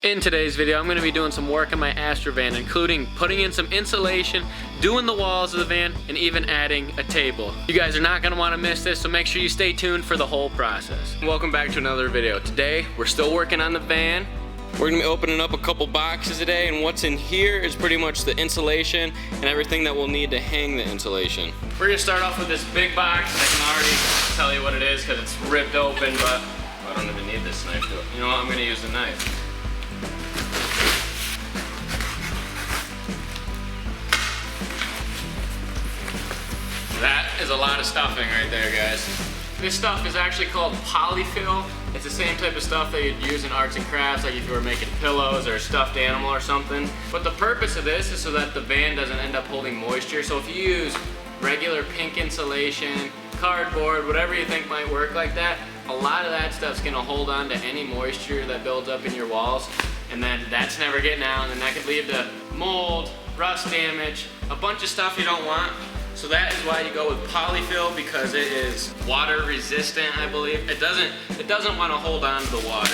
In today's video, I'm going to be doing some work on my ASTRO van, including putting in some insulation, doing the walls of the van, and even adding a table. You guys are not going to want to miss this, so make sure you stay tuned for the whole process. Welcome back to another video. Today, we're still working on the van. We're going to be opening up a couple boxes today, and what's in here is pretty much the insulation and everything that we'll need to hang the insulation. We're going to start off with this big box. I can already tell you what it is because it's ripped open, but I don't even need this knife to it. You know what? I'm going to use the knife. That is a lot of stuffing right there, guys. This stuff is actually called polyfill. It's the same type of stuff that you'd use in arts and crafts, like if you were making pillows or a stuffed animal or something. But the purpose of this is so that the van doesn't end up holding moisture. So if you use regular pink insulation, cardboard, whatever you think might work like that, a lot of that stuff's gonna hold on to any moisture that builds up in your walls, and then that's never getting out, and then that could lead to mold, rust damage, a bunch of stuff you don't want. So that is why you go with polyfill, because it is water resistant, I believe. It doesn't want to hold on to the water.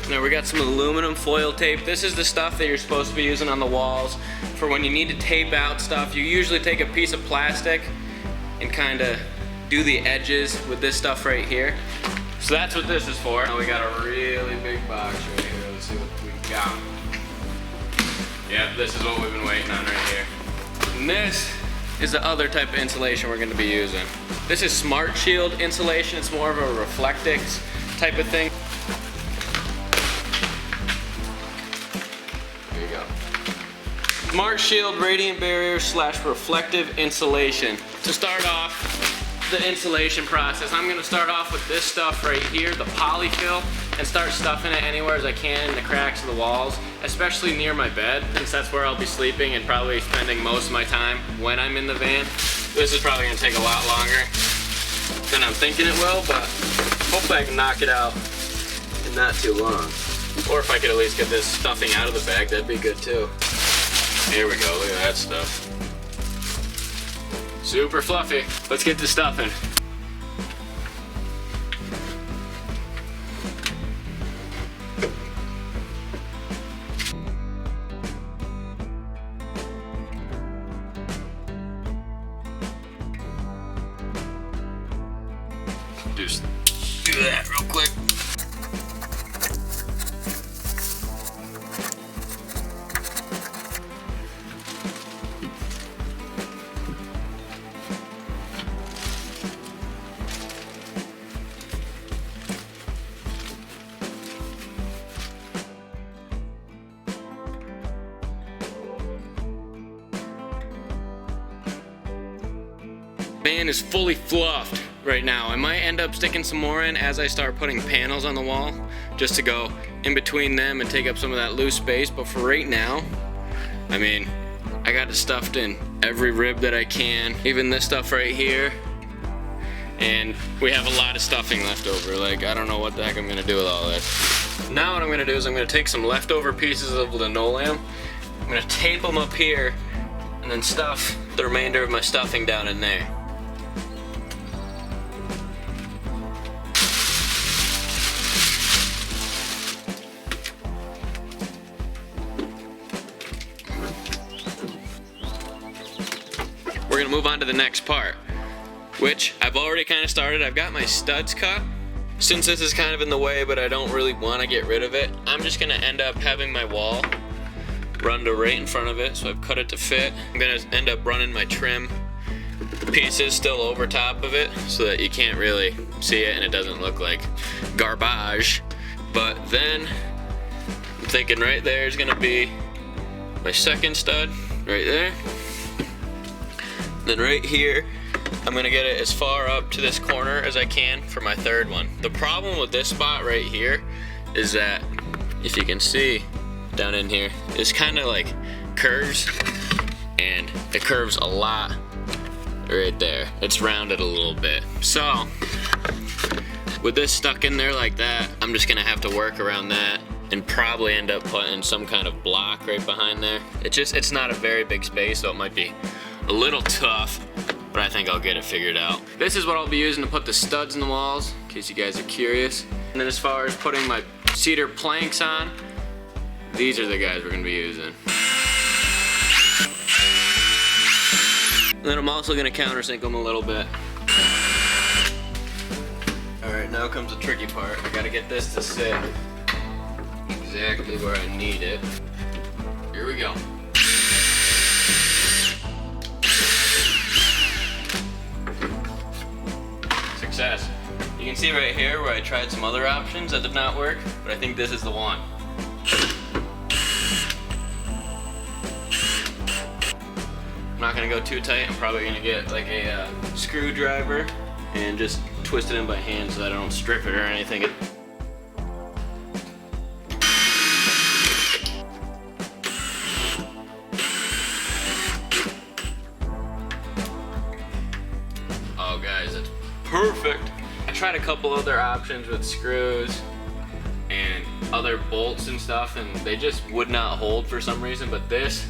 Now we got some aluminum foil tape. This is the stuff that you're supposed to be using on the walls for when you need to tape out stuff. You usually take a piece of plastic and kind of do the edges with this stuff right here. So that's what this is for. Now we got a really big box right here. Let's see what we got. Yep, this is what we've been waiting on right here. And this is the other type of insulation we're going to be using. This is Smart Shield insulation. It's more of a Reflectix type of thing. There you go. Smart Shield Radiant Barrier / reflective insulation. To start off the insulation process, I'm going to start off with this stuff right here, the polyfill, and start stuffing it anywhere as I can in the cracks of the walls, especially near my bed, since that's where I'll be sleeping and probably spending most of my time when I'm in the van. This is probably going to take a lot longer than I'm thinking it will, but hopefully I can knock it out in not too long. Or if I could at least get this stuffing out of the bag, that'd be good too. Here we go, look at that stuff. Super fluffy. Let's get to stuffing. Just do that real quick. Van is fully fluffed right now. I might end up sticking some more in as I start putting panels on the wall, just to go in between them and take up some of that loose space. But for right now, I mean, I got it stuffed in every rib that I can, even this stuff right here. And we have a lot of stuffing left over. Like, I don't know what the heck I'm gonna do with all this. Now what I'm gonna do is I'm gonna take some leftover pieces of linoleum, I'm gonna tape them up here, and then stuff the remainder of my stuffing down in there. We're gonna move on to the next part, which I've already kind of started. I've got my studs cut. Since this is kind of in the way, but I don't really want to get rid of it, I'm just gonna end up having my wall run to right in front of it, so I've cut it to fit. I'm gonna end up running my trim pieces still over top of it so that you can't really see it and it doesn't look like garbage. But then I'm thinking right there is gonna be my second stud right there. Then right here, I'm gonna get it as far up to this corner as I can for my third one. The problem with this spot right here is that, if you can see down in here, it's kind of like curves, and it curves a lot right there. It's rounded a little bit. So, with this stuck in there like that, I'm just gonna have to work around that and probably end up putting some kind of block right behind there. It's not a very big space, so it might be a little tough, but I think I'll get it figured out. This is what I'll be using to put the studs in the walls, in case you guys are curious. And then as far as putting my cedar planks on, these are the guys we're gonna be using. And then I'm also gonna countersink them a little bit. All right, now comes the tricky part. I gotta get this to sit exactly where I need it. Here we go. Success. You can see right here where I tried some other options that did not work, but I think this is the one. I'm not gonna go too tight. I'm probably gonna get like a screwdriver and just twist it in by hand so that I don't strip it or anything. Oh guys, it's perfect. I tried a couple other options with screws and other bolts and stuff, and they just would not hold for some reason, but this,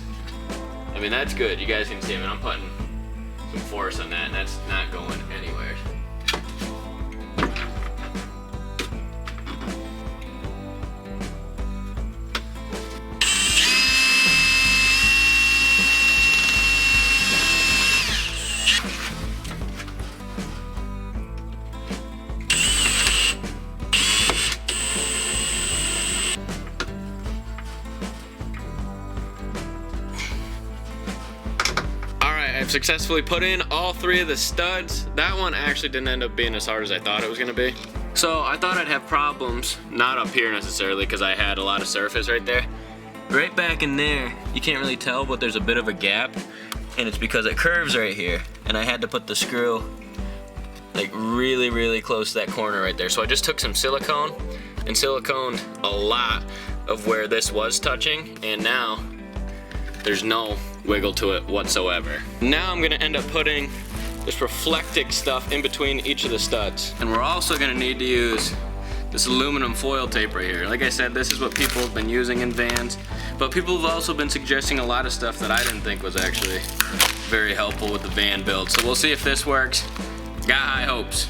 I mean, that's good. You guys can see, I mean, I'm putting some force on that, and that's not going anywhere. I've successfully put in all 3 of the studs. That one actually didn't end up being as hard as I thought it was gonna be. So I thought I'd have problems, not up here necessarily, because I had a lot of surface right there. Right back in there, you can't really tell, but there's a bit of a gap, and it's because it curves right here, and I had to put the screw like really, really close to that corner right there. So I just took some silicone and siliconed a lot of where this was touching, and now there's no wiggle to it whatsoever. Now I'm gonna end up putting this reflectic stuff in between each of the studs. And we're also gonna need to use this aluminum foil tape right here. Like I said, this is what people have been using in vans, but people have also been suggesting a lot of stuff that I didn't think was actually very helpful with the van build. So we'll see if this works. Got high hopes.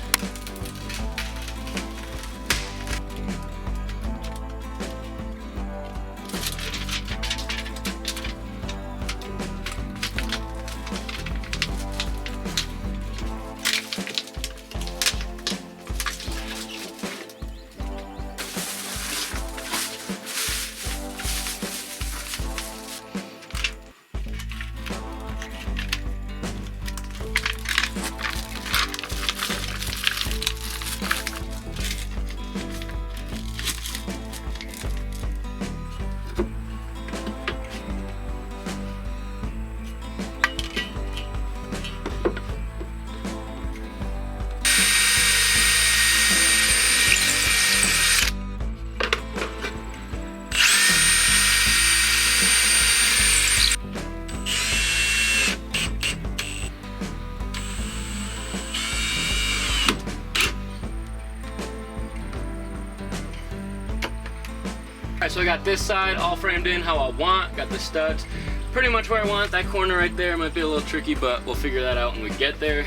Alright, so I got this side all framed in how I want, got the studs pretty much where I want. That corner right there might be a little tricky, but we'll figure that out when we get there.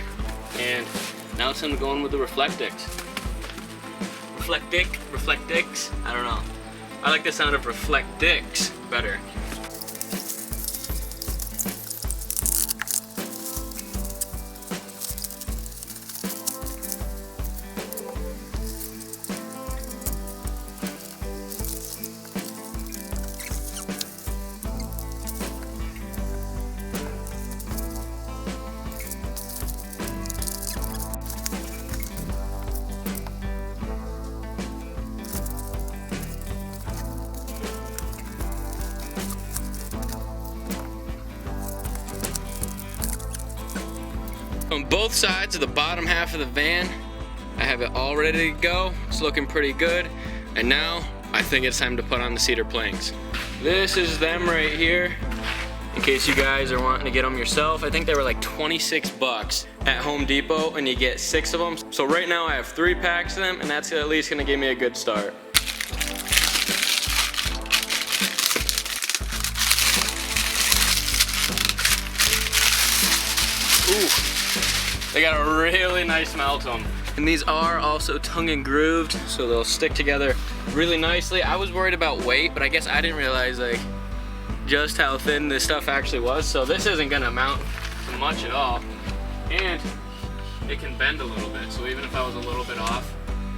And now it's time to go in with the Reflectix. Reflectix? I don't know. I like the sound of Reflectix better. On both sides of the bottom half of the van, I have it all ready to go. It's looking pretty good. And now I think it's time to put on the cedar planks. This is them right here. In case you guys are wanting to get them yourself, I think they were like 26 bucks at Home Depot, and you get 6 of them. So right now I have 3 packs of them, and that's at least gonna give me a good start. Ooh, they got a really nice smell to them. And these are also tongue and grooved, so they'll stick together really nicely. I was worried about weight, but I guess I didn't realize like just how thin this stuff actually was. So this isn't gonna amount to much at all. And it can bend a little bit, so even if I was a little bit off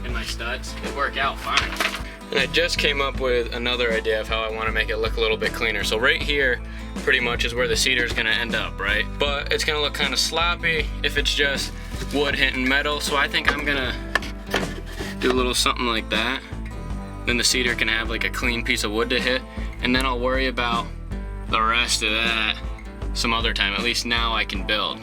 in my studs, it'd work out fine. And I just came up with another idea of how I want to make it look a little bit cleaner. So right here pretty much is where the cedar is going to end up, right? But it's going to look kind of sloppy if it's just wood hitting metal. So I think I'm going to do a little something like that. Then the cedar can have like a clean piece of wood to hit. And then I'll worry about the rest of that some other time. At least now I can build.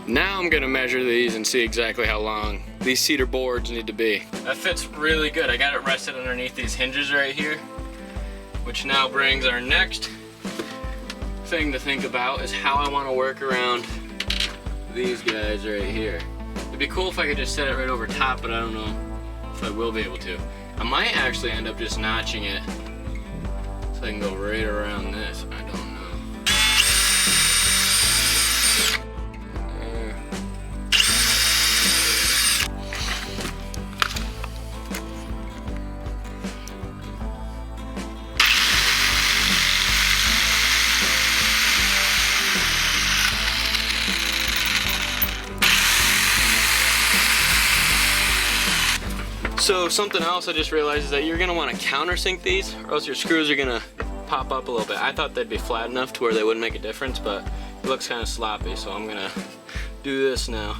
Now I'm gonna measure these and see exactly how long these cedar boards need to be. That fits really good. I got it rested underneath these hinges right here, which now brings our next thing to think about is how I wanna work around these guys right here. It'd be cool if I could just set it right over top, but I don't know if I will be able to. I might actually end up just notching it so I can go right around this. I don't know. So something else I just realized is that you're gonna want to countersink these, or else your screws are gonna pop up a little bit. I thought they'd be flat enough to where they wouldn't make a difference, but it looks kind of sloppy, so I'm gonna do this now.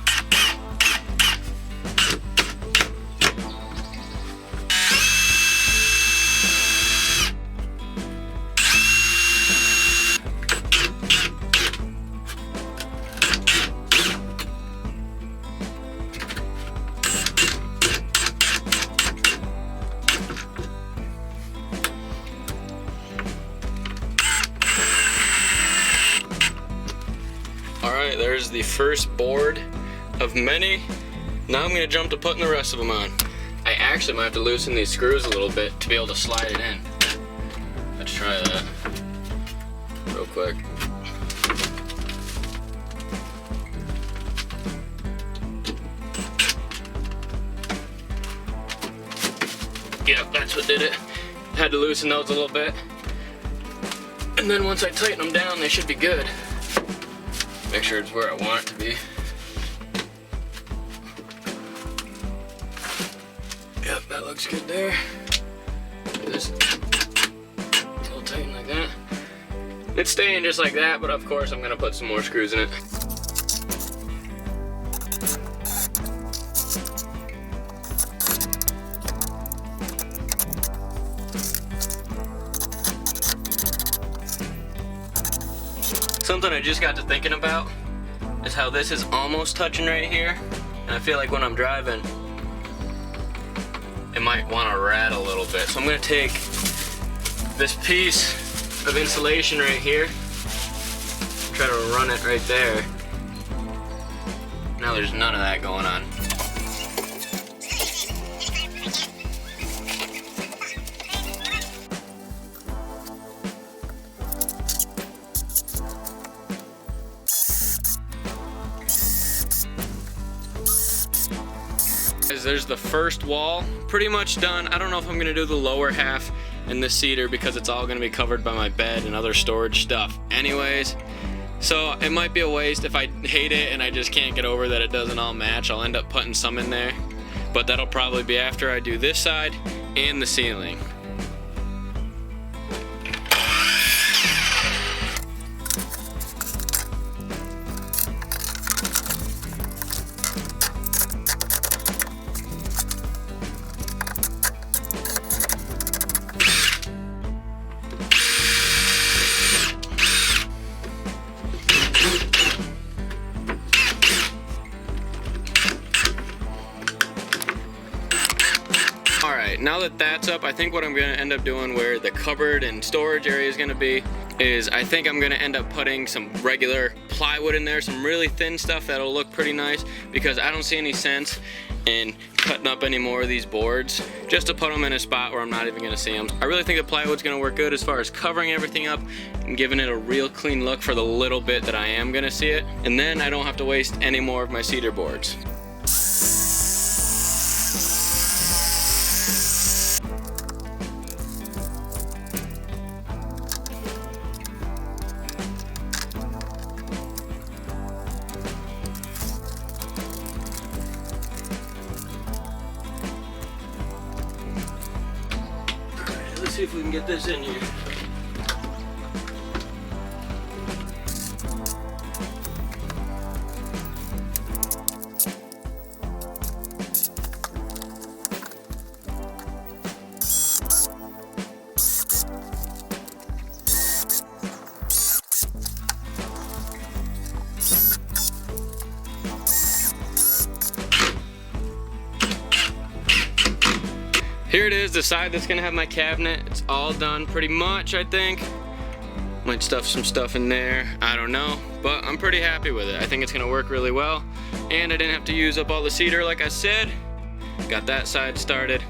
Alright, there's the first board of many. Now I'm going to jump to putting the rest of them on. I actually might have to loosen these screws a little bit to be able to slide it in. Let's try that real quick. Yep, that's what did it. Had to loosen those a little bit. And then once I tighten them down, they should be good. Make sure it's where I want it to be. Yep, that looks good there. Just a little tighten like that. It's staying just like that, but of course I'm gonna put some more screws in it. Something I just got to thinking about is how this is almost touching right here, and I feel like when I'm driving it might want to rat a little bit. So I'm going to take this piece of insulation right here, try to run it right there. Now there's none of that going on. There's the first wall, pretty much done. I don't know if I'm gonna do the lower half in the cedar because it's all gonna be covered by my bed and other storage stuff anyways. So it might be a waste if I hate it and I just can't get over that it doesn't all match. I'll end up putting some in there, but that'll probably be after I do this side and the ceiling. Now that that's up, I think what I'm going to end up doing where the cupboard and storage area is going to be is I think I'm going to end up putting some regular plywood in there, some really thin stuff that'll look pretty nice, because I don't see any sense in cutting up any more of these boards, just to put them in a spot where I'm not even gonna see them. I really think the plywood's gonna work good as far as covering everything up and giving it a real clean look for the little bit that I am gonna see it. And then I don't have to waste any more of my cedar boards. Let's see if we can get this in here. Here it is, the side that's gonna have my cabinet. It's all done pretty much, I think. Might stuff some stuff in there, I don't know. But I'm pretty happy with it. I think it's gonna work really well. And I didn't have to use up all the cedar like I said. Got that side started.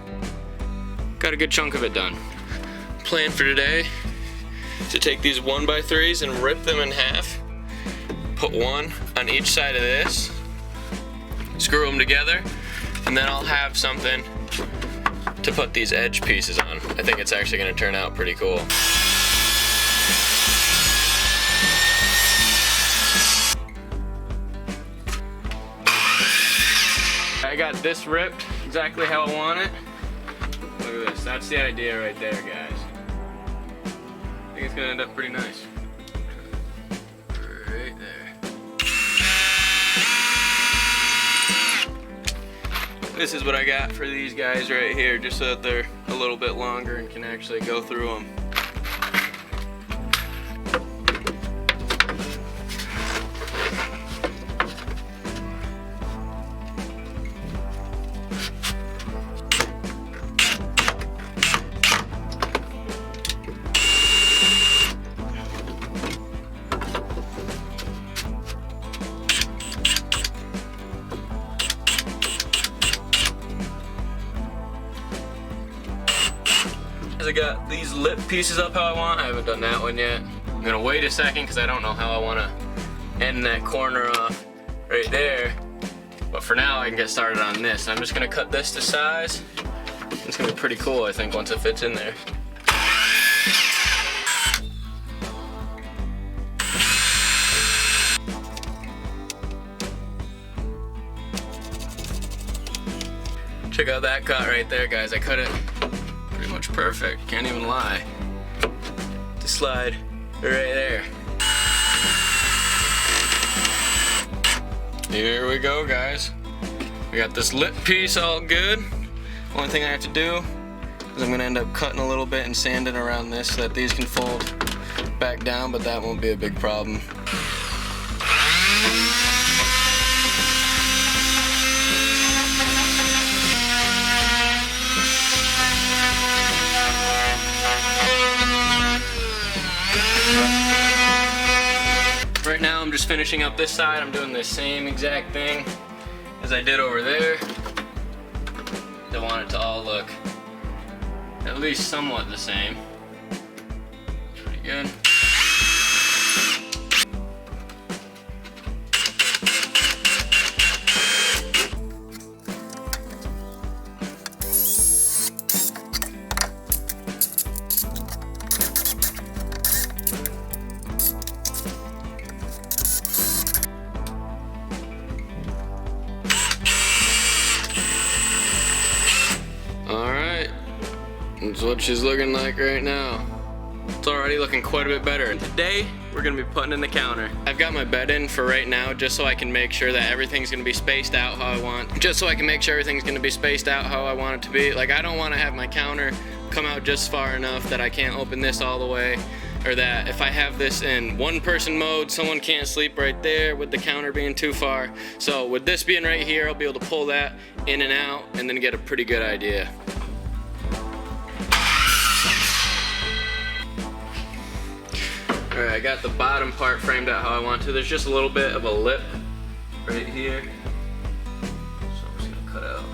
Got a good chunk of it done. Plan for today is to take these 1x3s and rip them in half. Put one on each side of this. Screw them together. And then I'll have something to put these edge pieces on. I think it's actually gonna turn out pretty cool. I got this ripped exactly how I want it. Look at this, that's the idea right there, guys. I think it's gonna end up pretty nice. Right there. This is what I got for these guys right here, just so that they're a little bit longer and can actually go through them. I got these lip pieces up how I want. I haven't done that one yet. I'm gonna wait a second because I don't know how I want to end that corner off right there. But for now I can get started on this. I'm just gonna cut this to size. It's gonna be pretty cool, I think, once it fits in there. Check out that cut right there, guys. I cut it pretty much perfect, can't even lie. Just slide right there. Here we go, guys. We got this lip piece all good. Only thing I have to do is I'm gonna end up cutting a little bit and sanding around this so that these can fold back down, but that won't be a big problem. Right now I'm just finishing up this side. I'm doing the same exact thing as I did over there. I want it to all look at least somewhat the same. Pretty good. That's what she's looking like right now. It's already looking quite a bit better. Today, we're gonna be putting in the counter. I've got my bed in for right now just so I can make sure that everything's gonna be spaced out how I want. Just so I can make sure everything's gonna be spaced out how I want it to be. Like, I don't wanna have my counter come out just far enough that I can't open this all the way, or that if I have this in one person mode, someone can't sleep right there with the counter being too far. So with this being right here, I'll be able to pull that in and out and then get a pretty good idea. Alright, I got the bottom part framed out how I want to. There's just a little bit of a lip right here. So I'm just gonna cut out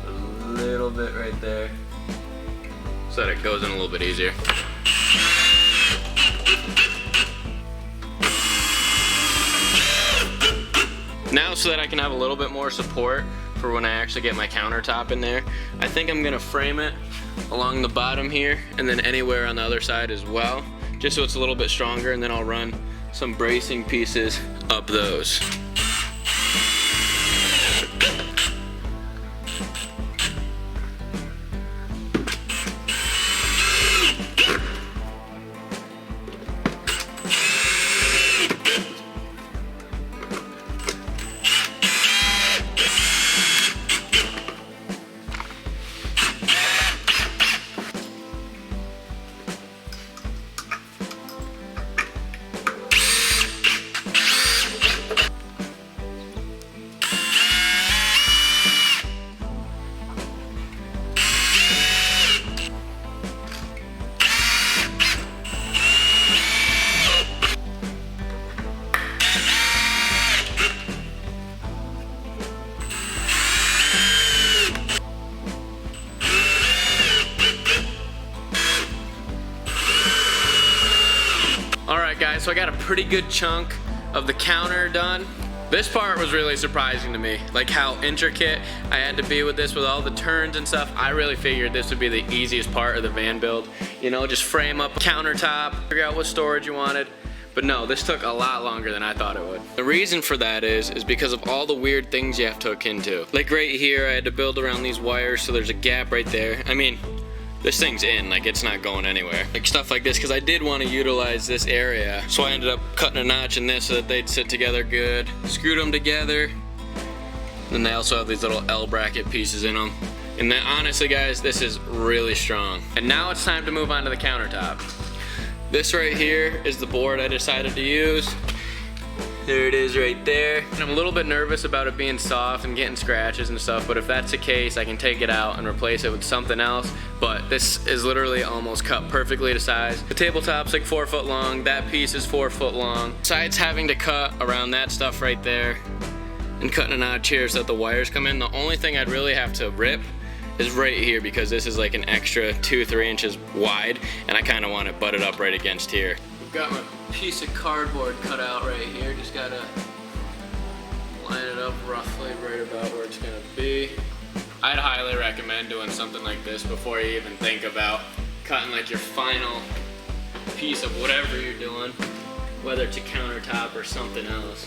a little bit right there so that it goes in a little bit easier. Now, so that I can have a little bit more support for when I actually get my countertop in there, I think I'm gonna frame it along the bottom here and then anywhere on the other side as well, just so it's a little bit stronger, and then I'll run some bracing pieces up those. Alright guys, so I got a pretty good chunk of the counter done. This part was really surprising to me, like how intricate I had to be with this, with all the turns and stuff. I really figured this would be the easiest part of the van build. You know, just frame up a countertop, figure out what storage you wanted. But no, this took a lot longer than I thought it would. The reason for that is because of all the weird things you have to hook into. Like right here, I had to build around these wires, so there's a gap right there. I mean, this thing's in, like it's not going anywhere. Like stuff like this, because I did want to utilize this area. So I ended up cutting a notch in this so that they'd sit together good. Screwed them together. Then they also have these little L bracket pieces in them. And then honestly guys, this is really strong. And now it's time to move on to the countertop. This right here is the board I decided to use. There it is right there. And I'm a little bit nervous about it being soft and getting scratches and stuff, but if that's the case, I can take it out and replace it with something else. But this is literally almost cut perfectly to size. The tabletop's like 4 foot long, that piece is 4 foot long. Besides having to cut around that stuff right there and cutting a notch here so that the wires come in, the only thing I'd really have to rip is right here, because this is like an extra 2-3 inches wide, and I kind of want it butted up right against here. I've got my piece of cardboard cut out right here. Just gotta line it up roughly right about where it's gonna be. I'd highly recommend doing something like this before you even think about cutting like your final piece of whatever you're doing, whether it's a countertop or something else.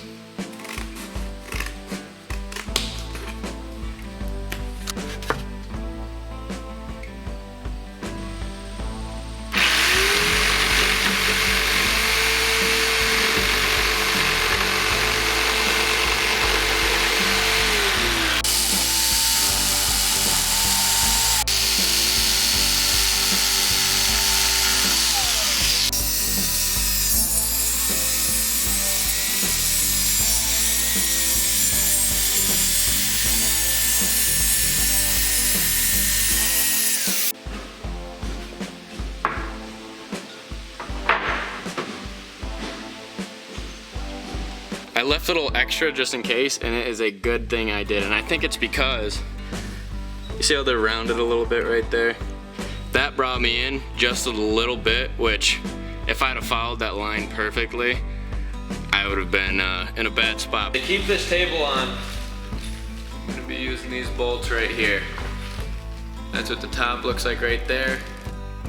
I left a little extra just in case, and it is a good thing I did. And I think it's because, you see how they're rounded a little bit right there? That brought me in just a little bit, which if I'd have followed that line perfectly, I would have been in a bad spot. To keep this table on, I'm gonna be using these bolts right here. That's what the top looks like right there.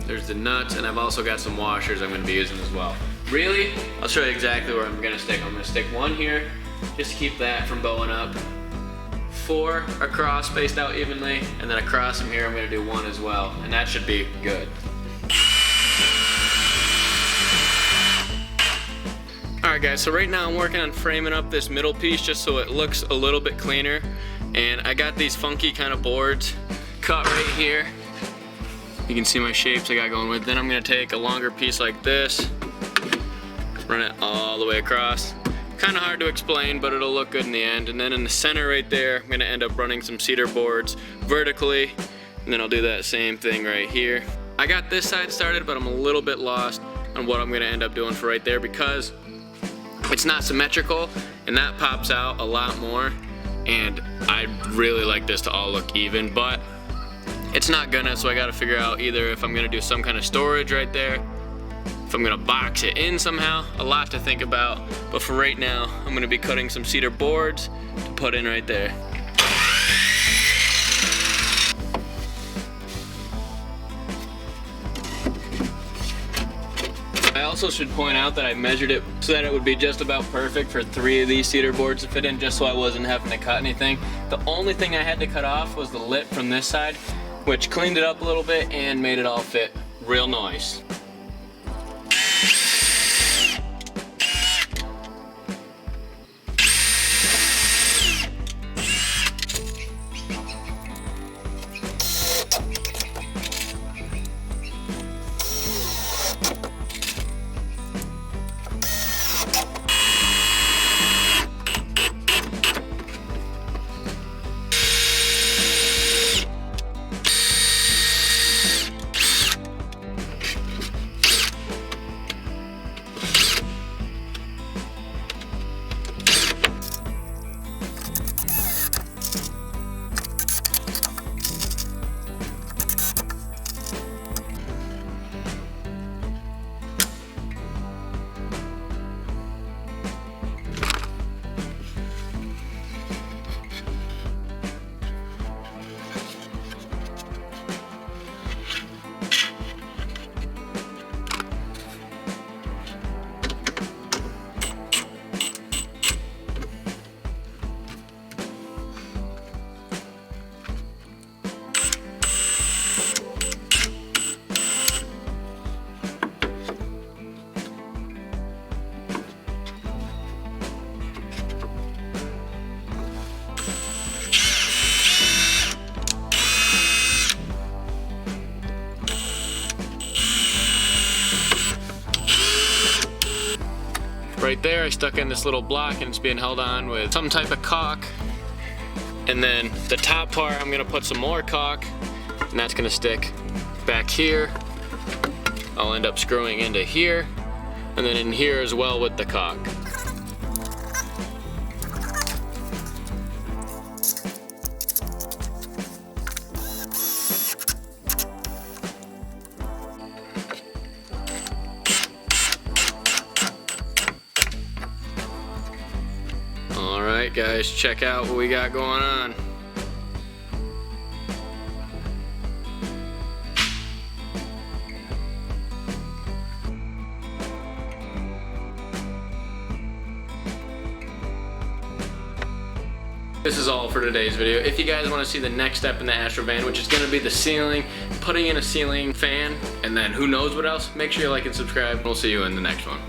There's the nuts, and I've also got some washers I'm gonna be using as well. Really, I'll show you exactly where I'm gonna stick. I'm gonna stick one here, just to keep that from bowing up. 4 across, spaced out evenly, and then across from here I'm gonna do 1 as well, and that should be good. Alright guys, so right now I'm working on framing up this middle piece just so it looks a little bit cleaner. And I got these funky kind of boards cut right here. You can see my shapes I got going with. Then I'm gonna take a longer piece like this, run it all the way across. Kind of hard to explain, but it'll look good in the end. And then in the center right there, I'm gonna end up running some cedar boards vertically, and then I'll do that same thing right here. I got this side started, but I'm a little bit lost on what I'm gonna end up doing for right there because it's not symmetrical, and that pops out a lot more and I'd really like this to all look even, but it's not gonna, so I gotta figure out either if I'm gonna do some kind of storage right there, if I'm gonna box it in somehow. A lot to think about, but for right now, I'm gonna be cutting some cedar boards to put in right there. I also should point out that I measured it so that it would be just about perfect for 3 of these cedar boards to fit in, just so I wasn't having to cut anything. The only thing I had to cut off was the lip from this side, which cleaned it up a little bit and made it all fit real nice. Right there, I stuck in this little block and it's being held on with some type of caulk. And then the top part, I'm gonna put some more caulk, and that's gonna stick back here. I'll end up screwing into here, and then in here as well with the caulk. Alright guys, check out what we got going on. This is all for today's video. If you guys want to see the next step in the Astro van, which is going to be the ceiling, putting in a ceiling fan, and then who knows what else, make sure you like and subscribe. We'll see you in the next one.